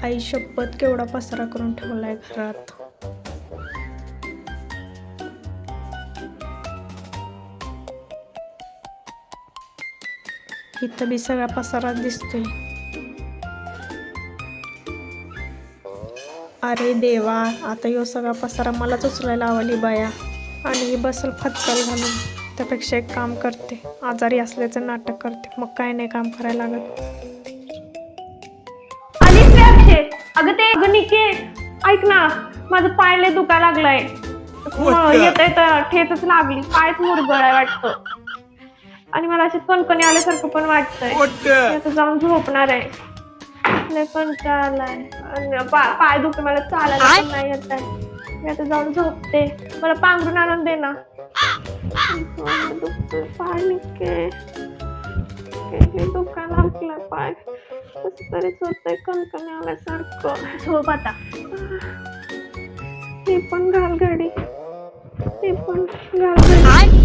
आई शपथ केवढा पसारा करून ठेवलाय घरात. इथं बी सगळा पसारा दिसतोय. अरे देवा, आता ह्यो सगळा पसारा मलाच उचलायला लावली बाया आणि ही बसल फटकल घालून. त्यापेक्षा एक काम करते, आजारी असल्याचं नाटक करते, मग काय नाही काम करायला लागत. आलीच रे अक्षय. अगं ते निके, ऐक ना, माझं पाय लय दुखायला लागलाय. येता येता ठेचच लागली, पायच मुरगळाय वाटतं आणि मला अशी कणकणी आल्यासारखं पण वाटतंय. आता जाऊन झोपणार आहे. लय कंटाळा आलाय, पाय दुखते, मला चालायला पण नाही येत आहे. मी आता जाऊन झोपते. मला पांघरून आणून दे ना. पाय निके, दुखायला लागला पाय, कसं तरीच होतंय कणकणी आल्यासारखं. झोप आता. हे पण घाल घडी, हे पण घाल घडी.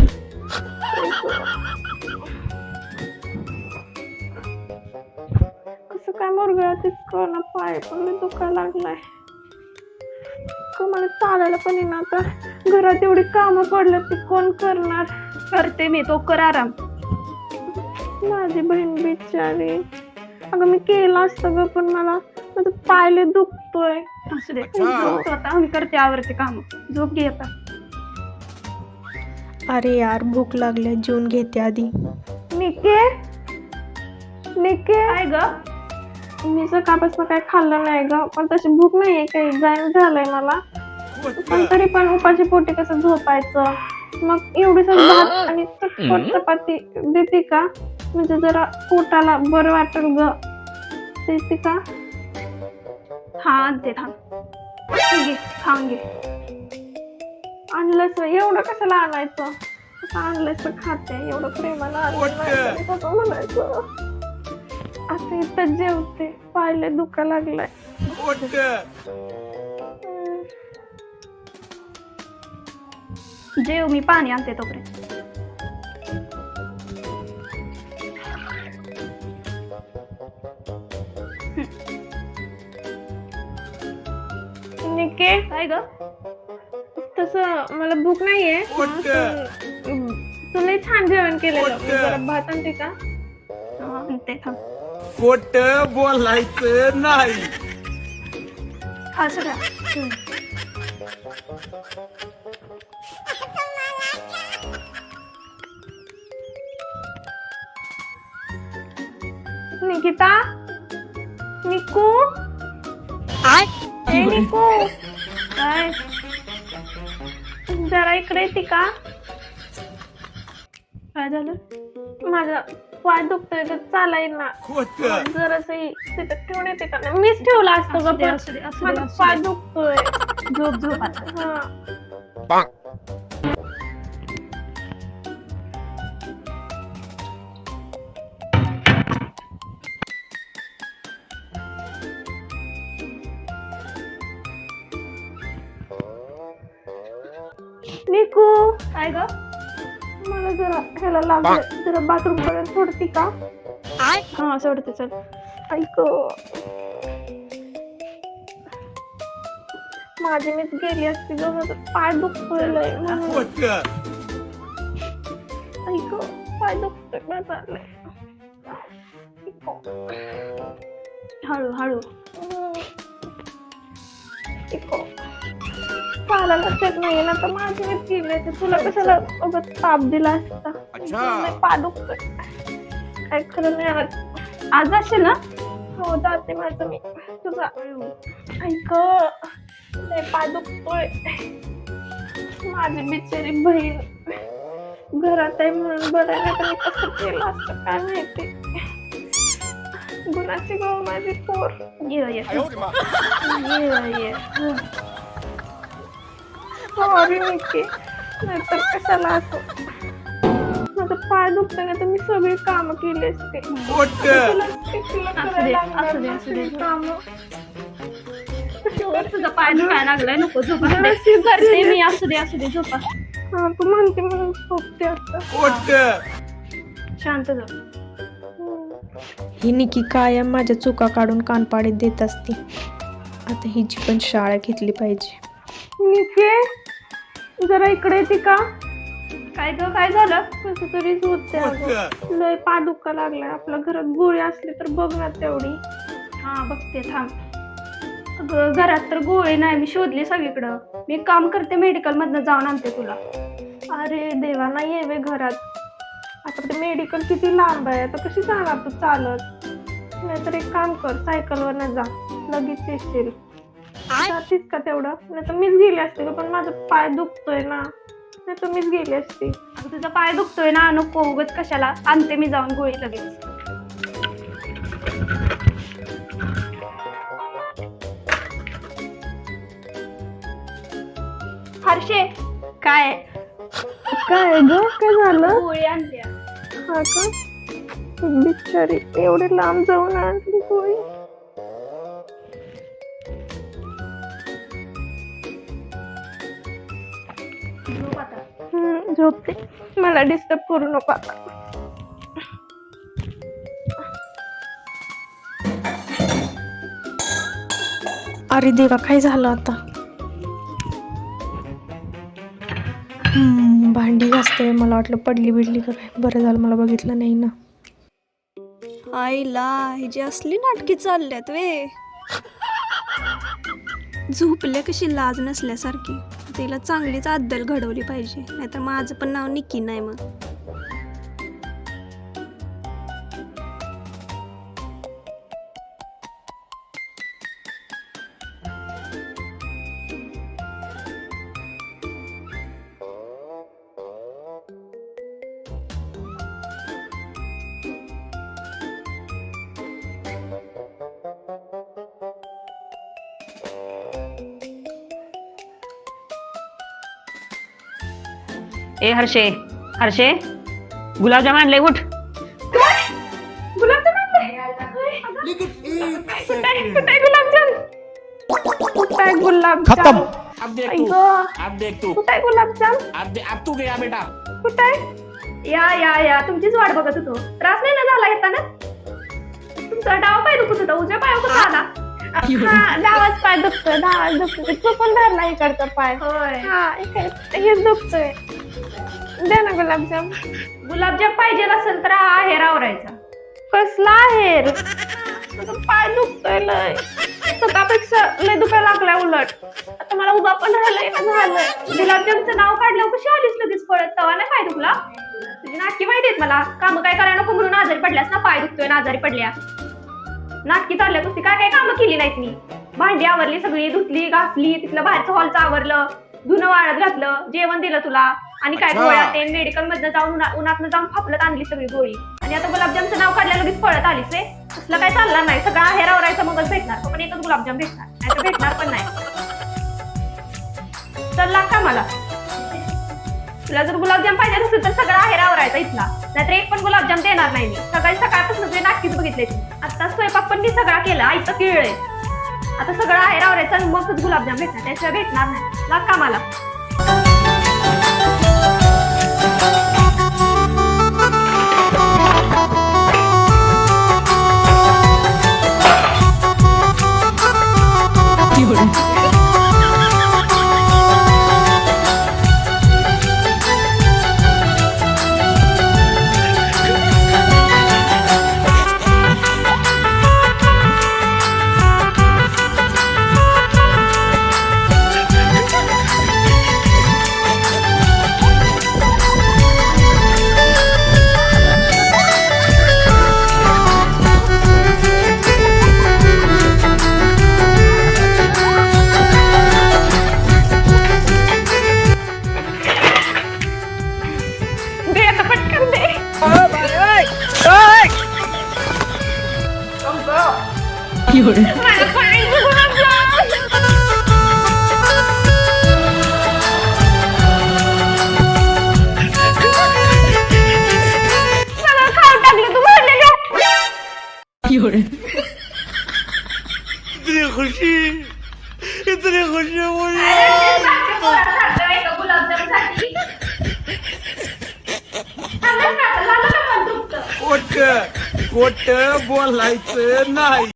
कसं काय मुरगळत इतकं, पाय पण दुखायला लागलाय. मला चालायला पण येईना. आता घरात एवढी कामं पडलं, ती कोण करणार. करते मी, तो कर आराम. माझी बहीण बिचारी. अगं मी केलं असतं ग, पण मला माझं पाय लय दुखतोय. असू दे, आता मी करते, आवरते काम. झोप घे आता. अरे यार, भूक लागली, जेवून घेते आधी. निके, निके, काय ग? मी सकाळपासून काय खाल्लं नाही ग, पण तशी भूक नाहीये, काही जाईन झालंय मला. पण तरी पण उपाशी पोटी कसं झोपायचं. मग एवढी भात आणि चटपट चपाती देते का, म्हणजे जरा पोटाला बरं वाटेल ग. देते का? हा आणते, थांब घे. आणलंच एवढं कशाला आणायचं, आणलंच तर खाते. एवढं प्रेमाला आणलं म्हणायचं. असं इथं जेवते, पायले दुखा लागलाय. जेव, मी पाणी आणते तोपर्यंत. निके, काय ग? तसं मला भूक नाहीये. तुला छान जेवण केलेलं. जरा भात आणते का? आणते, थांब. खोट बोलायचं नाही. असं का? निकिता, निकू, निकू, काय जरा इकडे येते का? काय झालं? माझा पाय दुखतोय, चालाय ना. जरासं तिथं ठेवून येते का? मीच ठेवला असतो ग, माझा पाय दुखतोय. झोप आता. हा, निकू, काय ग? मला जरा ह्याला लागलं, जरा बाथरूम पर्यंत सोडती का? हा, सोडते, चल. ऐक, माझी मीच गेली असती ग, माझं पाय दुखतोय लय. ऐक, पाय दुखतोय माझा लय. हळू. चालायला येत नाही ना, तर माझी मीच गेली असती. तुला कशाला ताप दिला असता. पाय दुखतोय, काय खरं नाही. आज असेल ना? हो, जाते माझं मी. तुझा ऐक, पाय दुखतोय. माझी बिचारी बहीण घरात आहे म्हणून बरं नाही, तर मी कसं केलं असतं काय माहिती. गुणाची गो माझी पोर. ये सॉरी निके, नाहीतर कशाला असं. माझं पाय दुखतं नाही तर मी सगळी कामं केली असते. तुझा पाय दुखायला लागलाय, नको झोपा. मी असू दे झोपा. हा, तू म्हणते म्हणून झोपते आता. शांत झोप. ही निकी कायम माझ्या चुका काढून कानपाडीत देत असते. आता हिची पण शाळा घेतली पाहिजे. निके जरा इकडे येते का? काय ग काय झालं? कसं तरीच होते अगं. लय पाय दुखा लागलाय. आपल्या घरात गोळी असली तर बघ ना तेवढी. हा बघते थांब. अगं घरात तर गोळी नाही. मी शोधली सगळीकडं. मी काम करते मेडिकल मधनं जाऊन आणते तुला. अरे देवा नाही आहे घरात. आता ते मेडिकल किती लांब आहे. आता कशी जाणार तू चालत? नाहीतर एक काम कर सायकलवर न जा लगेच येशील. जातीस का तेवढं? नाही तर मीच गेली असते पण माझा पाय दुखतोय ना. नाही तर मीच गेली असते. तुझा पाय दुखतोय ना नको उगत कशाला. आणते मी जाऊन गोळी लगेच. हर्षे काय काय ग काय झालं? गोळी आणली. हा का? बिचारी एवढे लांब जाऊन आणली गोळी. झोपते. मला डिस्टर्ब करू नको आता. अरे देवा काय झालं आता? भांडी घासते. मला वाटलं पडली बिडली का काय. बरं झालं मला बघितलं नाही ना. आईला ही जी असली नाटकी चालल्यात वे. झोपल्या कशी लाज नसल्यासारखी. तिला चांगलीच अद्दल घडवली पाहिजे. नाहीतर माझं पण नाव निकी नाही मग. ए हर्षे हर्षे गुलाबजाम आणले उठ. गुलाबजाम आणले? कुठे गुलाबजाम? कुठे गुलाबजाम? खत्म. अब देख तू. आई अब देख तू. कुठे गुलाबजाम? अब तू गया बेटा. कुठे? या तुमचीच वाट बघत होतो. त्रास नाही ना झाला येताना? तुमचा डावा पाय दुखत होता. उजव्या पाय कुठं आला? डावाच पाय दुखतोय. डावाच दुखतोय. तू पण धरला इकडचा पाय. होय हा हेच दुखतोय. दे ना गुलाबजाम. गुलाबजाम पाहिजे असेल तर आहेर आवरायचा. कसला आहेर? पाय दुखतोय लय. सकाळपेक्षा लय दुखायला लागलाय उलट. आता मला उभा पण राहिलंय ना झालंय. गुलाबजामचं नाव काढल्यावर कशी आलीस लगेच पळत? तवा नाही पाय दुखला? तुझी नाटकी माहिती आहेत मला. काम काय करायला नको म्हणून आजारी पडल्यास ना. पाय दुखतोय ना आजारी पडल्या. नाटकी चालल्या कुस्ती. काय कामं केली नाहीत मी. भांडी आवरली सगळी. धुतली घासली. तिथलं बाहेरचं हॉलचं आवरलं. धुणं वाळत घातलं. जेवण दिलं तुला. आणि काय गोळ्या ते मेडिकल मधनं जाऊन उन्हातनं जाऊन फापलत आणली सगळी गोळी. आणि आता गुलाबजामचं नाव काढल्या लगेच पळत आलीस रे. तसलं काय चालणार नाही. सगळा आहेर आवरायचा मगच भेटणार. पण एकच गुलाबजाम भेटणार. नाही तर भेटणार पण नाही. चल लाग का मला. तुला जर गुलाबजाम पाहिजे असेल तर सगळा आहेर आवरायचा इथला. नाहीतर एक पण गुलाबजाम देणार नाही मी. सकाळपासून तुझे नाटकीच बघितले. आता स्वयंपाक पण मी सगळा केला. आईचं किळलंय. आता सगळं आहेर आवरायचं आणि मगच गुलाबजाम भेटणार. त्याशिवाय भेटणार नाही. लाग का मला. इतनी खुशी मुझे. गुलाबजाम उठ खोट बोलायचं नाही.